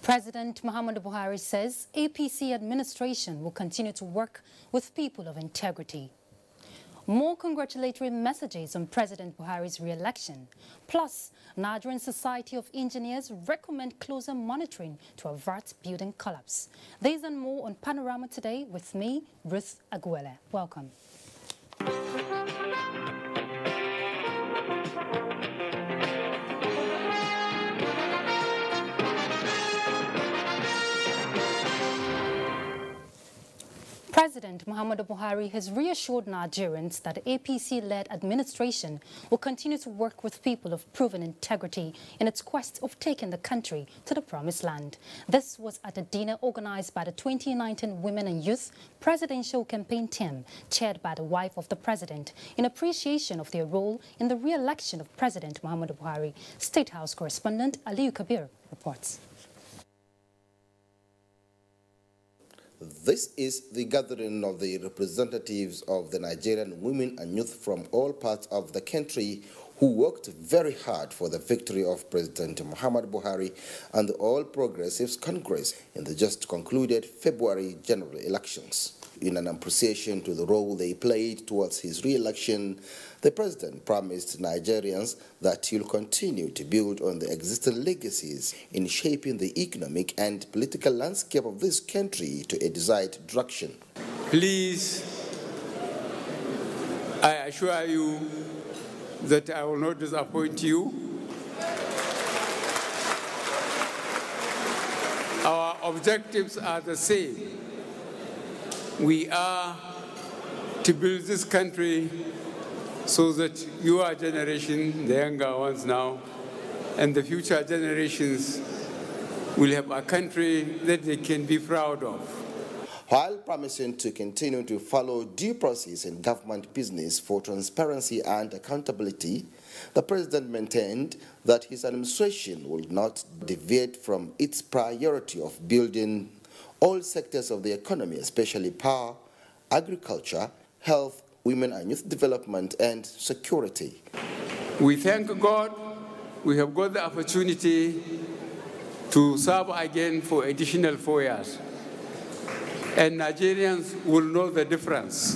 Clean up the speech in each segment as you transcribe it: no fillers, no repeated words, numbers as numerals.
President Muhammadu Buhari says APC administration will continue to work with people of integrity. More congratulatory messages on President Buhari's re-election. Plus, Nigerian Society of Engineers recommend closer monitoring to avert building collapse. These and more on Panorama today with me, Ruth Aguele. Welcome. President Muhammadu Buhari has reassured Nigerians that the APC-led administration will continue to work with people of proven integrity in its quest of taking the country to the promised land. This was at a dinner organized by the 2019 Women and Youth Presidential Campaign Team, chaired by the wife of the president, in appreciation of their role in the re-election of President Muhammadu Buhari. State House correspondent Aliyu Kabir reports. This is the gathering of the representatives of the Nigerian women and youth from all parts of the country who worked very hard for the victory of President Muhammadu Buhari and the All Progressives Congress in the just concluded February general elections. In an appreciation to the role they played towards his re-election, the president promised Nigerians that he will continue to build on the existing legacies in shaping the economic and political landscape of this country to a desired direction. Please, I assure you that I will not disappoint you. Our objectives are the same. We are to build this country so that your generation, the younger ones now, and the future generations will have a country that they can be proud of. While promising to continue to follow due process in government business for transparency and accountability, the president maintained that his administration will not deviate from its priority of building all sectors of the economy, especially power, agriculture, health, women and youth development, and security. We thank God we have got the opportunity to serve again for additional 4 years. And Nigerians will know the difference.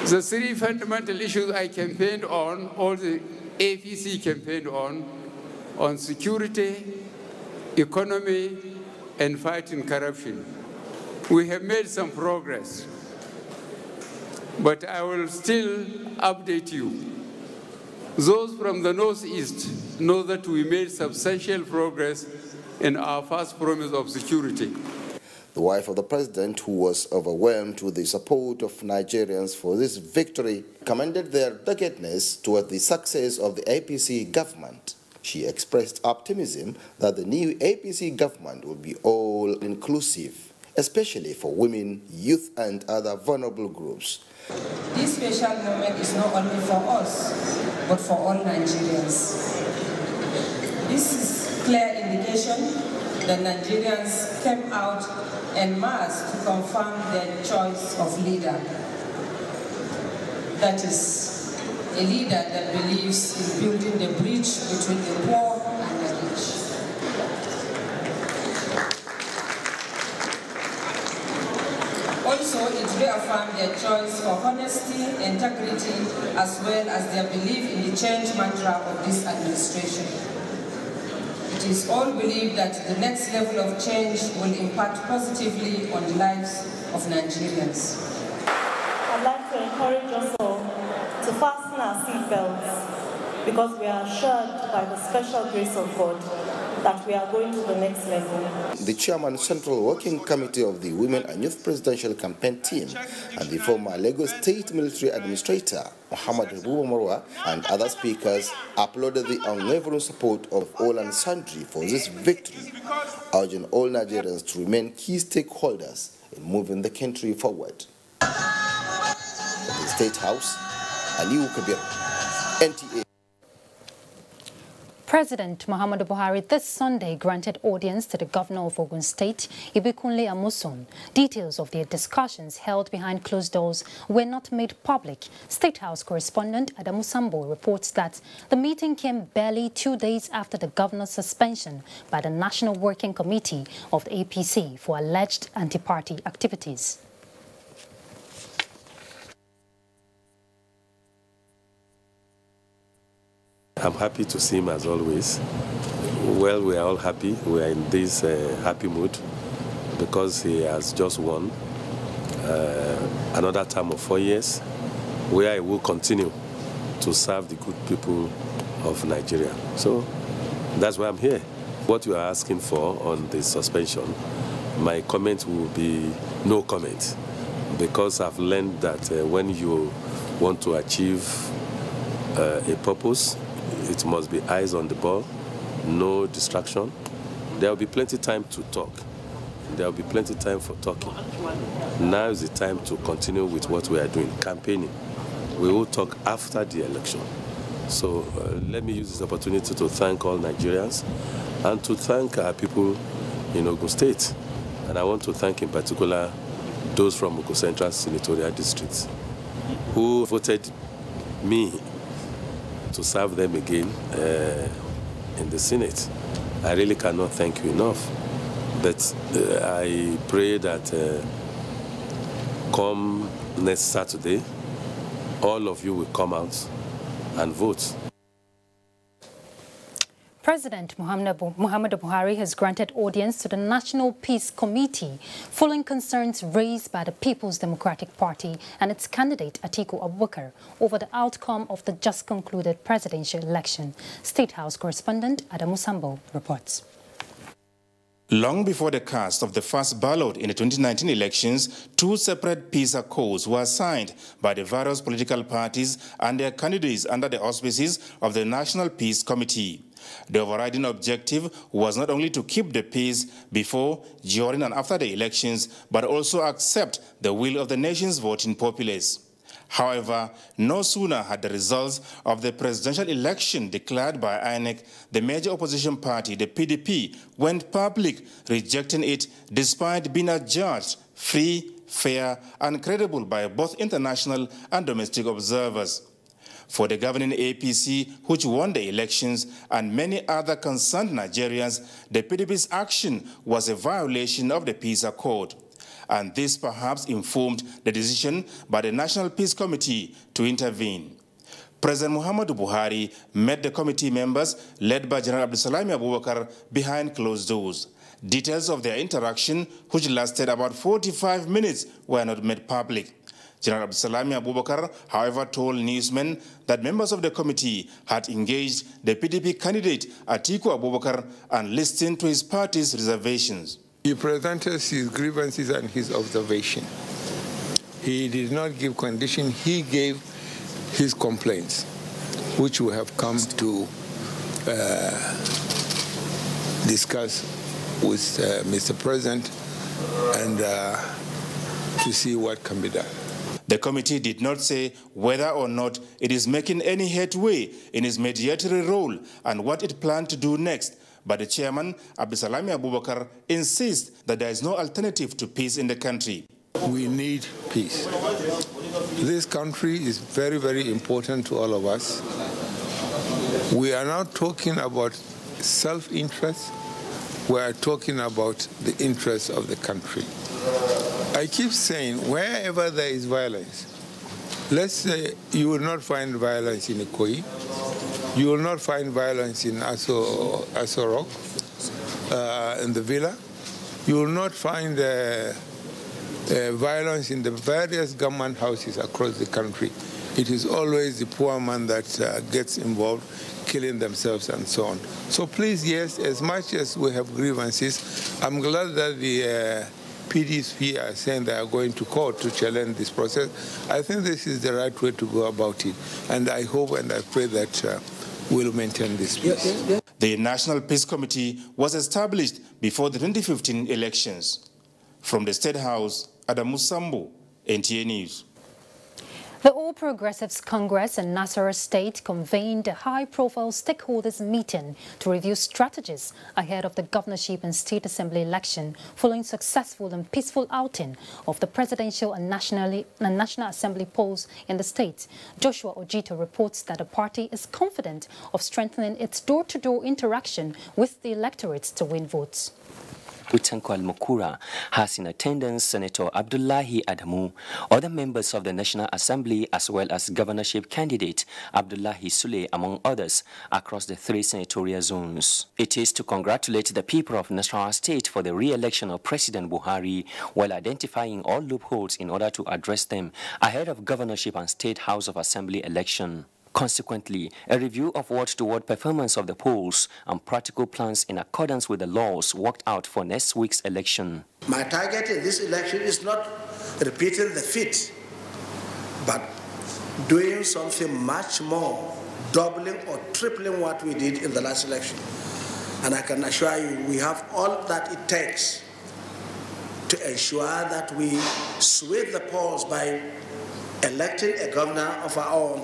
The three fundamental issues I campaigned on, all the APC campaigned on security, economy, and fighting corruption. We have made some progress, but I will still update you. Those from the Northeast know that we made substantial progress in our first promise of security. The wife of the president, who was overwhelmed with the support of Nigerians for this victory, commended their doggedness toward the success of the APC government. She expressed optimism that the new APC government will be all-inclusive, especially for women, youth, and other vulnerable groups. This special moment is not only for us, but for all Nigerians. This is clear indication that Nigerians came out en masse to confirm their choice of leader. That is, a leader that believes in building the bridge between the poor and the rich. Also, it reaffirmed their choice for honesty, integrity, as well as their belief in the change mantra of this administration. It is all believed that the next level of change will impact positively on the lives of Nigerians. I'd like to encourage us all to fasten our seatbelts because we are assured by the special grace of God that we are going to the next level. The chairman Central Working Committee of the Women and Youth Presidential Campaign Team and the former Lagos State Military Administrator Muhammad Marwa and other speakers applauded the unwavering support of all and sundry for this victory, urging all Nigerians to remain key stakeholders in moving the country forward. In the State House, Aliyu Kabir, NTA. President Muhammadu Buhari this Sunday granted audience to the governor of Ogun State, Ibikunle Amosun. Details of their discussions held behind closed doors were not made public. State House correspondent Adamu Sambo reports that the meeting came barely 2 days after the governor's suspension by the National Working Committee of the APC for alleged anti-party activities. I'm happy to see him as always. Well, we are all happy. We are in this happy mood because he has just won another term of 4 years, where he will continue to serve the good people of Nigeria. So that's why I'm here. What you are asking for on the suspension, my comment will be no comment, because I've learned that when you want to achieve a purpose, it must be eyes on the ball, no distraction. There will be plenty of time to talk. There will be plenty of time for talking. Now is the time to continue with what we are doing, campaigning. We will talk after the election. So let me use this opportunity to thank all Nigerians and to thank our people in Ogun State. And I want to thank in particular those from Ogun Central Senatorial District who voted me to serve them again in the Senate. I really cannot thank you enough. But I pray that come next Saturday, all of you will come out and vote. President Muhammadu Buhari has granted audience to the National Peace Committee following concerns raised by the People's Democratic Party and its candidate Atiku Abubakar over the outcome of the just concluded presidential election. State House correspondent Adamu Sambo reports. Long before the cast of the first ballot in the 2019 elections, 2 separate peace accords were signed by the various political parties and their candidates under the auspices of the National Peace Committee. The overriding objective was not only to keep the peace before, during and after the elections, but also accept the will of the nation's voting populace. However, no sooner had the results of the presidential election declared by INEC, the major opposition party, the PDP, went public, rejecting it despite being adjudged free, fair and credible by both international and domestic observers. For the governing APC, which won the elections, and many other concerned Nigerians, the PDP's action was a violation of the peace accord. And this perhaps informed the decision by the National Peace Committee to intervene. President Muhammadu Buhari met the committee members, led by General Abdusalami Abubakar, behind closed doors. Details of their interaction, which lasted about 45 minutes, were not made public. General Abdusalami Abubakar, however, told newsmen that members of the committee had engaged the PDP candidate Atiku Abubakar and listened to his party's reservations. He presented his grievances and his observation. He did not give condition, he gave his complaints, which we have come to discuss with Mr. President and to see what can be done. The committee did not say whether or not it is making any headway in its mediatory role and what it planned to do next. But the chairman, Abdusalami Abubakar, insists that there is no alternative to peace in the country. We need peace. This country is very, very important to all of us. We are not talking about self-interest. We are talking about the interests of the country. I keep saying, wherever there is violence, let's say you will not find violence in Ikoyi, you will not find violence in Aso Rock, in the villa, you will not find violence in the various government houses across the country. It is always the poor man that gets involved, killing themselves and so on. So please, yes, as much as we have grievances, I'm glad that the PDP are saying they are going to court to challenge this process. I think this is the right way to go about it. And I hope and I pray that we'll maintain this peace. The National Peace Committee was established before the 2015 elections. From the State House, Adamu Sambo, NTA News. The All Progressives Congress in Nasarawa State convened a high-profile stakeholders meeting to review strategies ahead of the governorship and state assembly election following successful and peaceful outing of the presidential and National Assembly polls in the state. Joshua Ojito reports that the party is confident of strengthening its door-to-door interaction with the electorate to win votes. Utanko Al-Mukura has in attendance Senator Abdullahi Adamu, other members of the National Assembly as well as governorship candidate Abdullahi Sule, among others, across the 3 senatorial zones. It is to congratulate the people of Nasarawa State for the re-election of President Buhari while identifying all loopholes in order to address them ahead of governorship and State House of Assembly election. Consequently, a review of word-to-word performance of the polls and practical plans in accordance with the laws worked out for next week's election. My target in this election is not repeating the feat, but doing something much more, doubling or tripling what we did in the last election. And I can assure you, we have all that it takes to ensure that we sweep the polls by electing a governor of our own,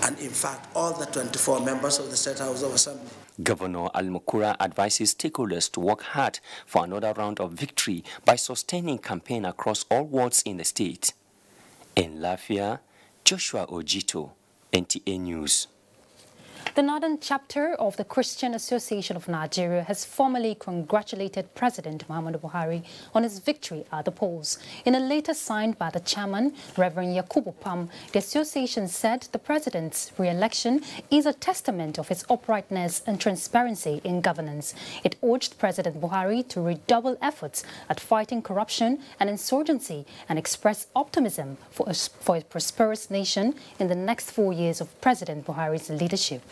and in fact, all the 24 members of the State House of Assembly. Governor Al-Mukura advises stakeholders to work hard for another round of victory by sustaining campaign across all wards in the state. In Lafia, Joshua Ojito, NTA News. The Northern Chapter of the Christian Association of Nigeria has formally congratulated President Muhammadu Buhari on his victory at the polls. In a letter signed by the chairman, Reverend Yakubu Pam, the association said the president's re-election is a testament of his uprightness and transparency in governance. It urged President Buhari to redouble efforts at fighting corruption and insurgency and express optimism for a prosperous nation in the next 4 years of President Buhari's leadership.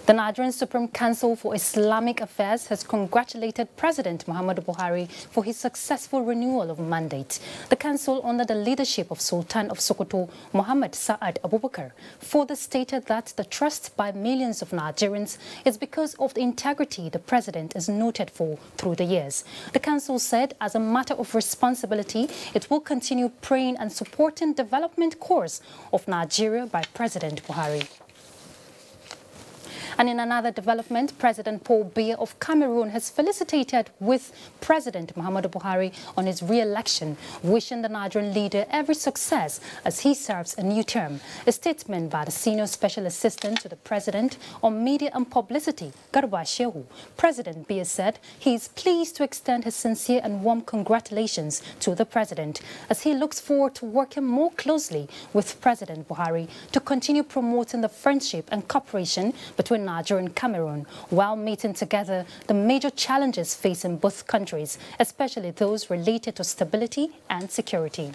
The Nigerian Supreme Council for Islamic Affairs has congratulated President Muhammadu Buhari for his successful renewal of mandate. The council, under the leadership of Sultan of Sokoto, Muhammad Sa'ad Abubakar, further stated that the trust by millions of Nigerians is because of the integrity the president is noted for through the years. The council said, as a matter of responsibility, it will continue praying and supporting development course of Nigeria by President Buhari. And in another development, President Paul Biya of Cameroon has felicitated with President Muhammadu Buhari on his re-election, wishing the Nigerian leader every success as he serves a new term. A statement by the Senior Special Assistant to the President on Media and Publicity, Garba Shehu, President Biya said he is pleased to extend his sincere and warm congratulations to the President as he looks forward to working more closely with President Buhari to continue promoting the friendship and cooperation between Nigeria and Cameroon, while meeting together the major challenges facing both countries, especially those related to stability and security.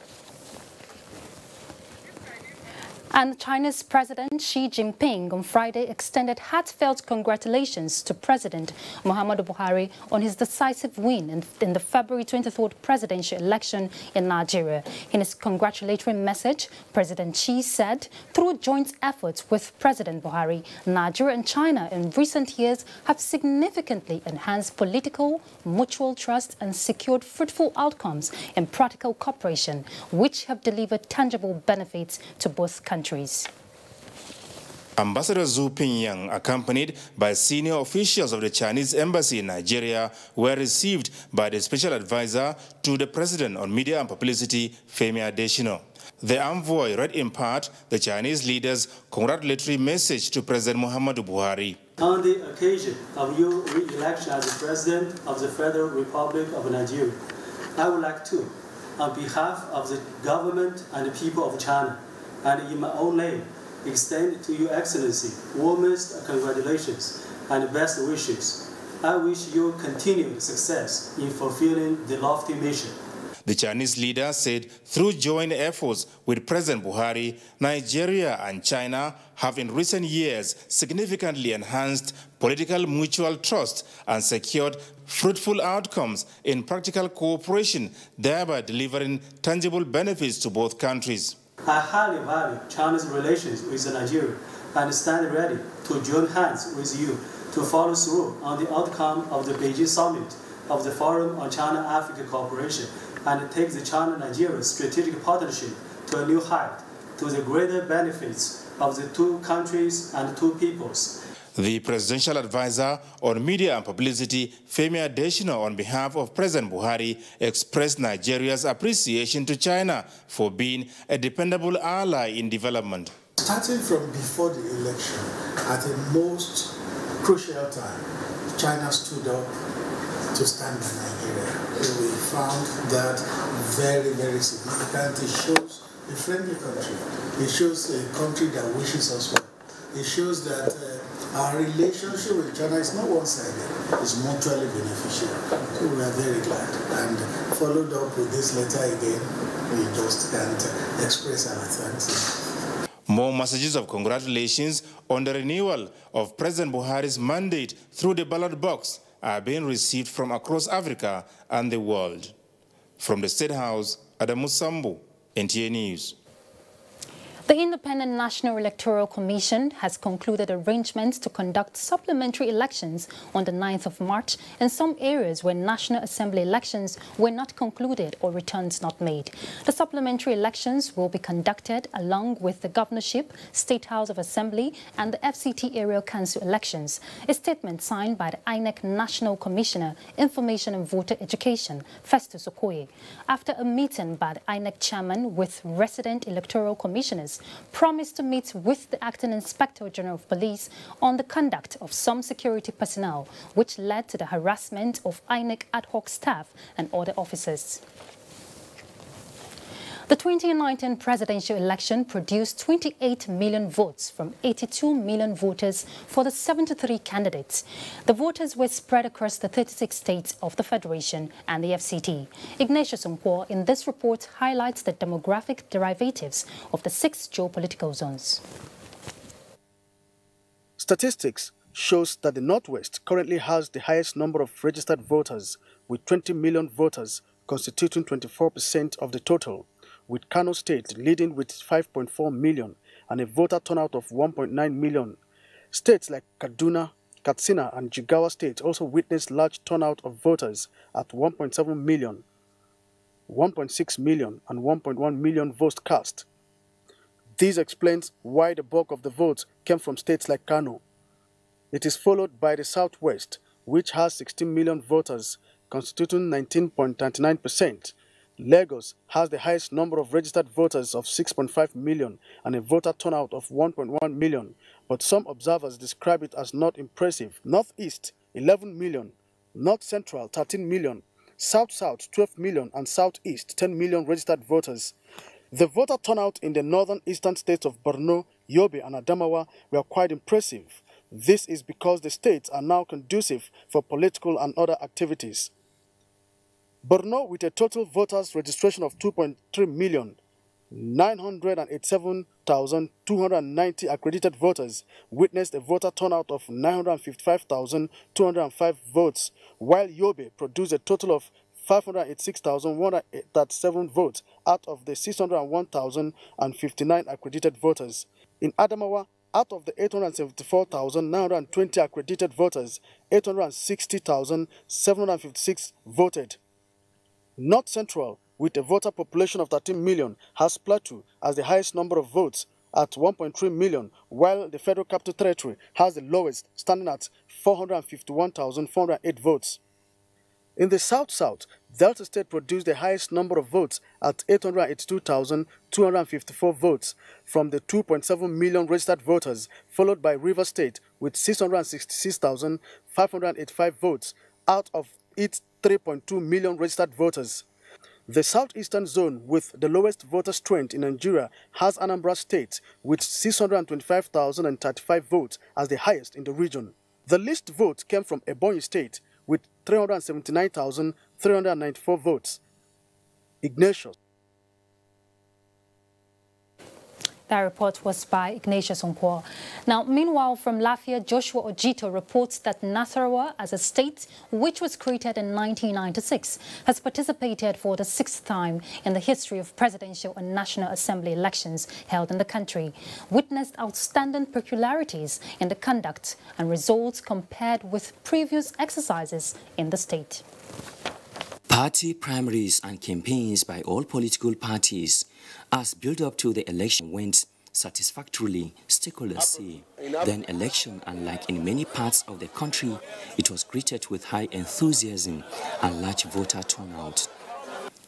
And China's President Xi Jinping on Friday extended heartfelt congratulations to President Muhammadu Buhari on his decisive win in the February 23rd presidential election in Nigeria. In his congratulatory message, President Xi said, through joint efforts with President Buhari, Nigeria and China in recent years have significantly enhanced political, mutual trust and secured fruitful outcomes in practical cooperation, which have delivered tangible benefits to both countries. Ambassador Zhu Pingyang, accompanied by senior officials of the Chinese embassy in Nigeria, were received by the special advisor to the president on media and publicity, Femi Adesina. The envoy read in part the Chinese leader's congratulatory message to President Muhammadu Buhari. On the occasion of your re-election as the President of the Federal Republic of Nigeria, I would like to, on behalf of the government and the people of China, and in my own name, extend to Your Excellency warmest congratulations and best wishes. I wish you continued success in fulfilling the lofty mission. The Chinese leader said through joint efforts with President Buhari, Nigeria and China have in recent years significantly enhanced political mutual trust and secured fruitful outcomes in practical cooperation, thereby delivering tangible benefits to both countries. I highly value China's relations with Nigeria and stand ready to join hands with you to follow through on the outcome of the Beijing summit of the Forum on China-Africa Cooperation and takes the China-Nigeria strategic partnership to a new height, to the greater benefits of the two countries and two peoples. The presidential advisor on media and publicity, Femi Adesina, on behalf of President Buhari, expressed Nigeria's appreciation to China for being a dependable ally in development. Starting from before the election, at the most crucial time, China stood up to stand by Nigeria. We found that very, very significant. It shows a friendly country. It shows a country that wishes us well. It shows that our relationship with China is not one-sided, it's mutually beneficial. So we are very glad. And followed up with this letter again, we just can't express our thanks. More messages of congratulations on the renewal of President Buhari's mandate through the ballot box are being received from across Africa and the world. From the State House, Adamu Sambu, NTA News. The Independent National Electoral Commission has concluded arrangements to conduct supplementary elections on the 9th of March in some areas where National Assembly elections were not concluded or returns not made. The supplementary elections will be conducted along with the governorship, State House of Assembly and the FCT Area Council elections. A statement signed by the INEC National Commissioner, Information and Voter Education, Festus Okoye, after a meeting by the INEC chairman with resident electoral commissioners, promised to meet with the Acting Inspector General of Police on the conduct of some security personnel, which led to the harassment of INEC ad hoc staff and other officers. The 2019 presidential election produced 28 million votes from 82 million voters for the 73 candidates. The voters were spread across the 36 states of the Federation and the FCT. Ignatius Nkwo in this report highlights the demographic derivatives of the 6 geopolitical zones. Statistics shows that the Northwest currently has the highest number of registered voters, with 20 million voters constituting 24% of the total, with Kano State leading with 5.4 million and a voter turnout of 1.9 million. States like Kaduna, Katsina and Jigawa State also witnessed large turnout of voters at 1.7 million, 1.6 million and 1.1 million votes cast. This explains why the bulk of the votes came from states like Kano. It is followed by the Southwest, which has 16 million voters, constituting 19.99%. Lagos has the highest number of registered voters of 6.5 million and a voter turnout of 1.1 million, but some observers describe it as not impressive. Northeast, 11 million, North Central, 13 million, South-South, 12 million, and Southeast, 10 million registered voters. The voter turnout in the northern eastern states of Borno, Yobe, and Adamawa were quite impressive. This is because the states are now conducive for political and other activities. Borno, with a total voters registration of 2.3 million, 987,290 accredited voters, witnessed a voter turnout of 955,205 votes, while Yobe produced a total of 586,137 votes out of the 601,059 accredited voters. In Adamawa, out of the 874,920 accredited voters, 860,756 voted. North Central, with a voter population of 13 million, has Plateau as the highest number of votes at 1.3 million, while the Federal Capital Territory has the lowest, standing at 451,408 votes. In the South-South, Delta State produced the highest number of votes at 882,254 votes from the 2.7 million registered voters, followed by River State with 666,585 votes out of its 3.2 million registered voters. The southeastern zone, with the lowest voter strength in Nigeria, has Anambra State with 625,035 votes as the highest in the region. The least votes came from Ebonyi State with 379,394 votes. Ignatius. That report was by Ignatius Nkwo. Now, meanwhile, from Lafia, Joshua Ojito reports that Nasarawa, as a state which was created in 1996, has participated for the 6th time in the history of presidential and National Assembly elections held in the country, witnessed outstanding peculiarities in the conduct and results compared with previous exercises in the state. Party primaries and campaigns by all political parties as build-up to the election went satisfactorily, stakeholders say. Then election, unlike in many parts of the country, it was greeted with high enthusiasm and large voter turnout.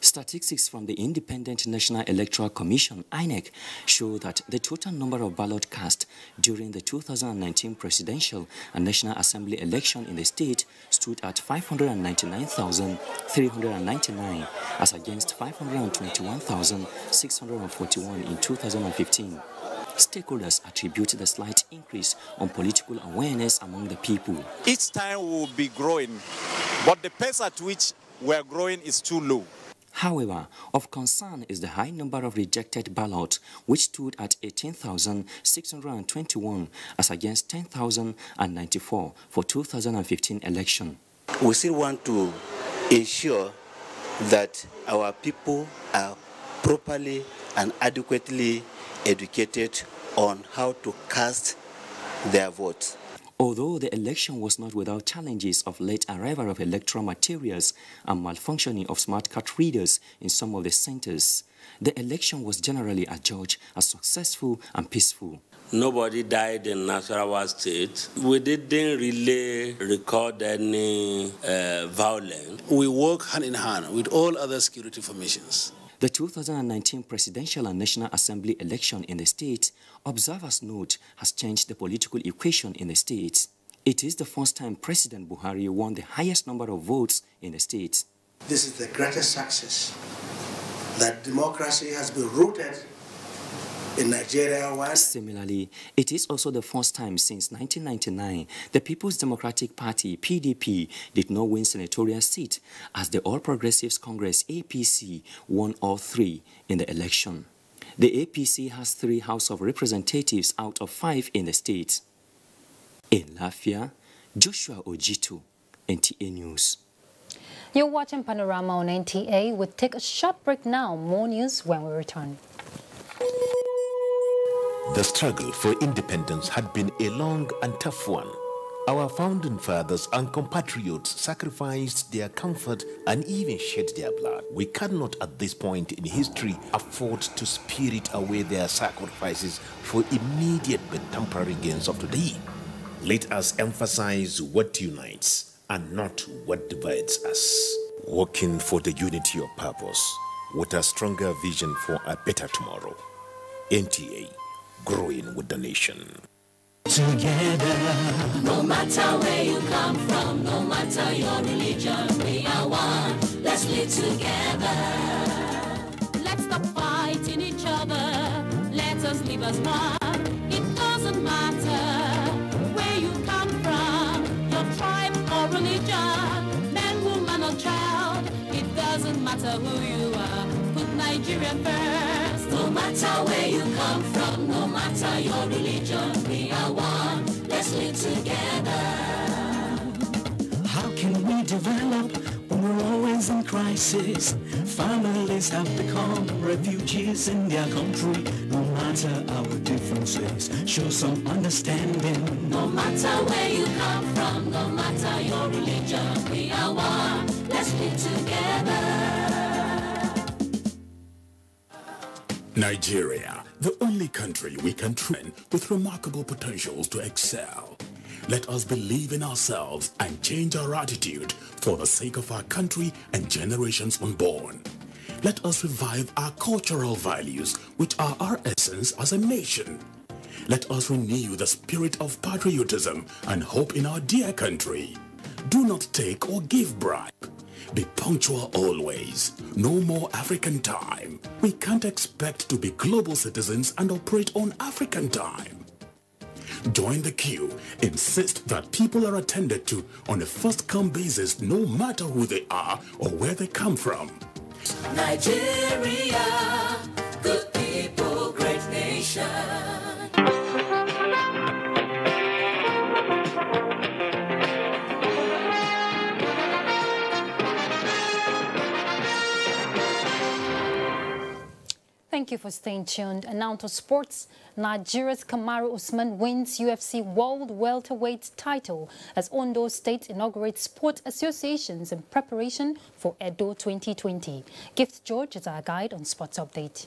Statistics from the Independent National Electoral Commission, INEC, show that the total number of ballots cast during the 2019 presidential and National Assembly election in the state stood at 599,399 as against 521,641 in 2015. Stakeholders attribute the slight increase on political awareness among the people. Each time we will be growing, but the pace at which we are growing is too low. However, of concern is the high number of rejected ballots, which stood at 18,621 as against 10,094 for 2015 election. We still want to ensure that our people are properly and adequately educated on how to cast their votes. Although the election was not without challenges of late arrival of electoral materials and malfunctioning of smart card readers in some of the centers, the election was generally adjudged as successful and peaceful. Nobody died in Nasarawa State. We didn't really record any violence. We work hand in hand with all other security formations. The 2019 presidential and National Assembly election in the state, observers note, has changed the political equation in the state. It is the first time President Buhari won the highest number of votes in the state. This is the greatest success that democracy has been rooted in Nigeria. Similarly, it is also the first time since 1999 the People's Democratic Party, PDP, did not win senatorial seat as the All Progressives Congress, APC, won all three in the election. The APC has 3 House of Representatives out of 5 in the state. In Lafia, Joshua Ojito, NTA News. You're watching Panorama on NTA. We'll take a short break now. More news when we return. The struggle for independence had been a long and tough one. Our founding fathers and compatriots sacrificed their comfort and even shed their blood. We cannot at this point in history afford to spirit away their sacrifices for immediate but temporary gains of today. Let us emphasize what unites and not what divides us. Working for the unity of purpose with a stronger vision for a better tomorrow. NTA. Growing with the nation. Together, no matter where you come from, no matter your religion, we are one. Let's live together. Let's stop fighting each other. Let us live as one. It doesn't matter where you come from, your tribe or religion, man, woman or child. It doesn't matter who you are. Put Nigeria first. No matter where you come from, no matter your religion, we are one. Let's live together. How can we develop when we're always in crisis? Families have become refugees in their country. No matter our differences, show some understanding. No matter where you come from, no matter your religion, we are one. Let's live together. Nigeria, the only country we can train with remarkable potentials to excel. Let us believe in ourselves and change our attitude for the sake of our country and generations unborn. Let us revive our cultural values, which are our essence as a nation. Let us renew the spirit of patriotism and hope in our dear country. Do not take or give bribe. Be punctual always. No more African time. We can't expect to be global citizens and operate on African time. Join the queue. Insist that people are attended to on a first-come basis no matter who they are or where they come from. Nigeria, good people, great nation. Thank you for staying tuned. And now to sports. Nigeria's Kamaru Usman wins UFC World Welterweight title as Ondo State inaugurates sport associations in preparation for Edo 2020. Gift George is our guide on Sports Update.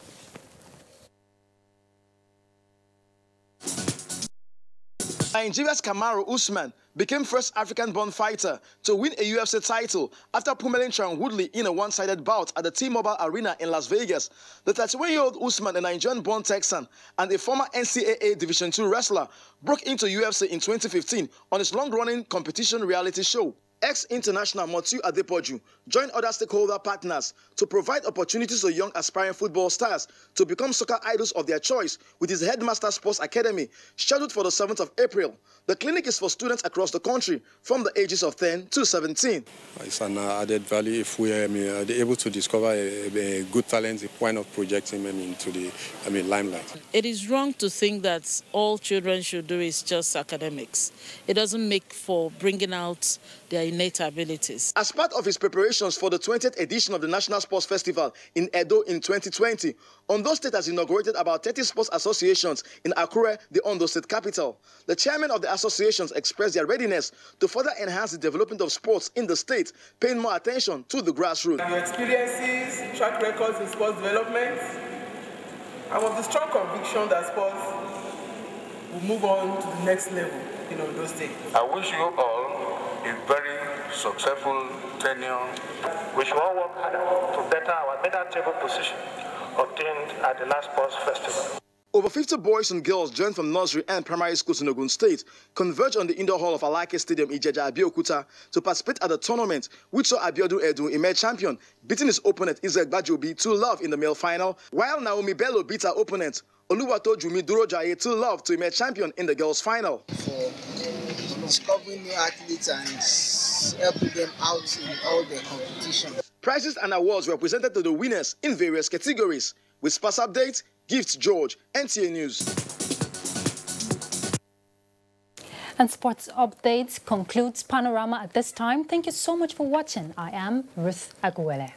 Nigeria's Kamaru Usman became first African-born fighter to win a UFC title after pummeling Sean Woodley in a one-sided bout at the T-Mobile Arena in Las Vegas. The 31-year-old Usman, a Nigerian-born Texan and a former NCAA Division II wrestler, broke into UFC in 2015 on his long-running competition reality show. Ex-international Motiu Adepoju joined other stakeholder partners to provide opportunities to young aspiring football stars to become soccer idols of their choice with his Headmaster Sports Academy, scheduled for the 7th of April. The clinic is for students across the country from the ages of 10 to 17. It's an added value if we are able to discover a good talent, why not project him into the limelight. It is wrong to think that all children should do is just academics. It doesn't make for bringing out their innate abilities. As part of his preparations for the 20th edition of the National Sports Festival in Edo in 2020, Ondo State has inaugurated about 30 sports associations in Akure, the Ondo State capital. The chairman of the associations expressed their readiness to further enhance the development of sports in the state, paying more attention to the grassroots. Your experiences, track records in sports development, and with the strong conviction that sports will move on to the next level in Ondo State. I wish you all a very successful tenure. We should all work harder to better our medal table position obtained at the last Sports Festival. Over 50 boys and girls joined from nursery and primary schools in Ogun State converged on the indoor hall of Alake Stadium in Ijeja, Abeokuta to participate at the tournament, which saw Abiodun Edu emerge champion, beating his opponent Isaac Bajobi 2-0 in the male final, while Naomi Bello beat her opponent Oluwato Jumi Durojaye 2-0 to emerge champion in the girls' final. For discovering new athletes and helping them out in all their competitions. Prizes and awards were presented to the winners in various categories. With Sports Update, Gift George, NTA News. And Sports Updates concludes Panorama at this time. Thank you so much for watching. I am Ruth Aguele.